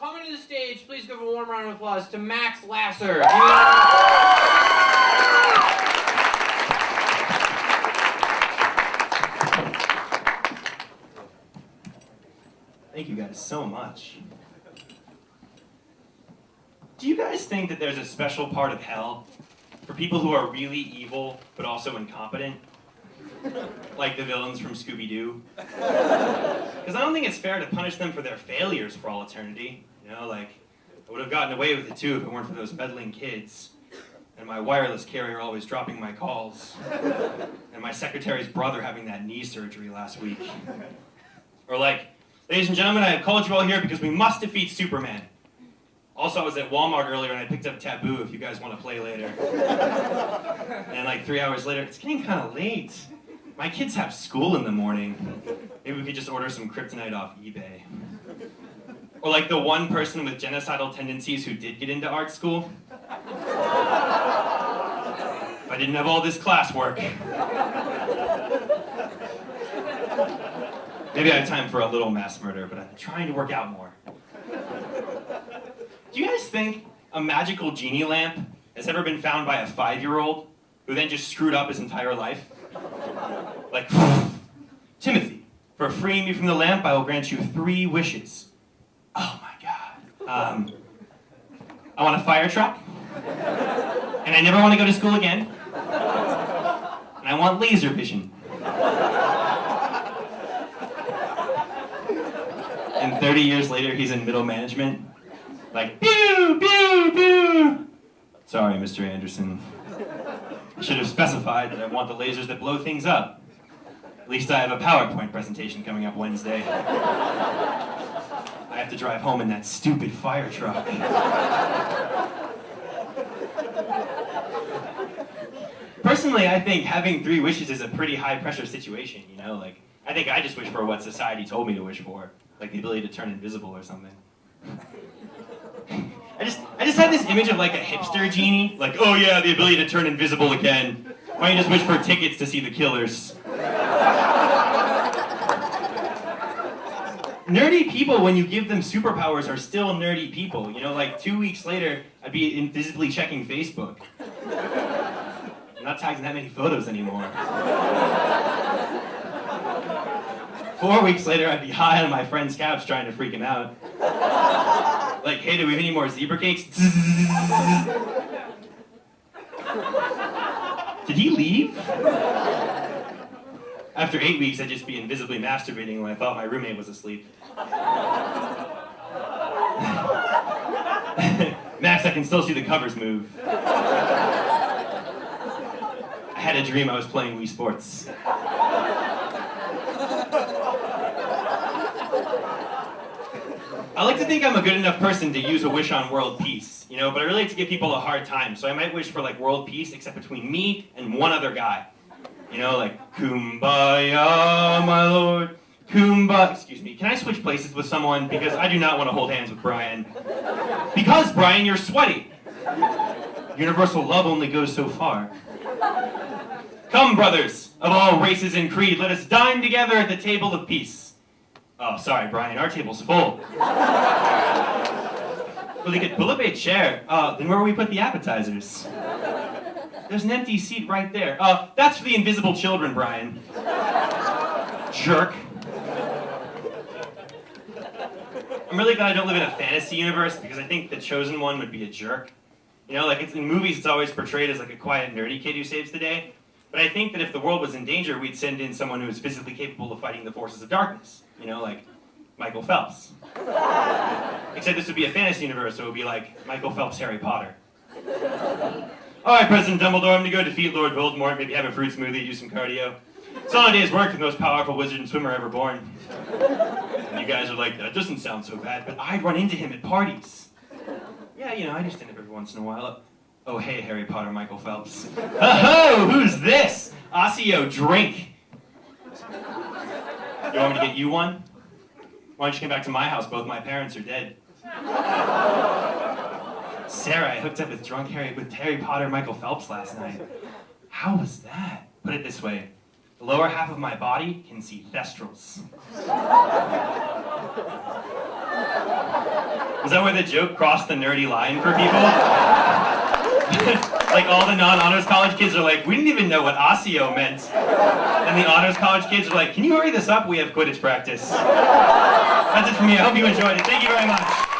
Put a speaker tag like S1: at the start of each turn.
S1: coming to the stage, please give a warm round of applause to Max Lasser.
S2: Thank you guys so much. Do you guys think that there's a special part of hell for people who are really evil but also incompetent? Like the villains from Scooby-Doo? Because I don't think it's fair to punish them for their failures for all eternity. You know, like, I would have gotten away with it too if it weren't for those meddling kids. And my wireless carrier always dropping my calls. And my secretary's brother having that knee surgery last week. Or like, ladies and gentlemen, I have called you all here because we must defeat Superman. Also, I was at Walmart earlier and I picked up Taboo if you guys want to play later. And like 3 hours later, it's getting kind of late. My kids have school in the morning. Maybe we could just order some kryptonite off eBay. Or like the one person with genocidal tendencies who did get into art school. If I didn't have all this classwork. Maybe I have time for a little mass murder, but I'm trying to work out more. Do you guys think a magical genie lamp has ever been found by a 5-year-old who then just screwed up his entire life? Like, Timothy, for freeing me from the lamp, I will grant you 3 wishes. Oh my God. I want a fire truck, and I never want to go to school again, and I want laser vision. And 30 years later, he's in middle management. Like, pew, pew, pew. Sorry, Mr. Anderson. I should have specified that I want the lasers that blow things up. At least I have a PowerPoint presentation coming up Wednesday. I have to drive home in that stupid fire truck. Personally, I think having 3 wishes is a pretty high-pressure situation, you know? Like, I think I just wish for what society told me to wish for. Like the ability to turn invisible or something. I just had this image of like a hipster genie. Like, oh yeah, the ability to turn invisible again. Why don't you just wish for tickets to see The Killers? Nerdy people, when you give them superpowers, are still nerdy people. You know, like 2 weeks later, I'd be invisibly checking Facebook. I'm not tagging that many photos anymore. 4 weeks later, I'd be high on my friend's couch trying to freak him out. Like, hey, do we have any more zebra cakes? Did he leave? After 8 weeks, I'd just be invisibly masturbating when I thought my roommate was asleep. Max, I can still see the covers move. I had a dream I was playing Wii Sports. I like to think I'm a good enough person to use a wish on world peace, you know, but I really like to give people a hard time, so I might wish for like world peace except between me and one other guy. You know, like, kumbaya, my lord, kumbaya. Excuse me, can I switch places with someone? Because I do not want to hold hands with Brian. Because, Brian, you're sweaty. Universal love only goes so far. Come, brothers, of all races and creed, let us dine together at the table of peace. Oh, sorry, Brian, our table's full. Well, they could pull up a chair. Then where will we put the appetizers? There's an empty seat right there. That's for the invisible children, Brian. Jerk. I'm really glad I don't live in a fantasy universe because I think the chosen one would be a jerk. You know, like in movies it's always portrayed as like a quiet, nerdy kid who saves the day. But I think that if the world was in danger, we'd send in someone who is physically capable of fighting the forces of darkness. You know, like Michael Phelps. Except this would be a fantasy universe, so it would be like Michael Phelps, Harry Potter. Alright, President Dumbledore, I'm gonna go defeat Lord Voldemort, maybe have a fruit smoothie, do some cardio. It's all a day's work for the most powerful wizard and swimmer ever born. And you guys are like, that doesn't sound so bad, but I'd run into him at parties. Yeah, you know, I just stand up every once in a while. Oh, hey, Harry Potter, Michael Phelps. Oh, who's this? Osseo, drink. You want me to get you one? Why don't you come back to my house? Both my parents are dead. Sarah, I hooked up with Harry Potter, Michael Phelps last night. How was that? Put it this way. The lower half of my body can see thestrals. Was that where the joke crossed the nerdy line for people? Like all the non-honors college kids are like, we didn't even know what Osseo meant. And the honors college kids are like, can you hurry this up? We have Quidditch practice. That's it for me. I hope you enjoyed it. Thank you very much.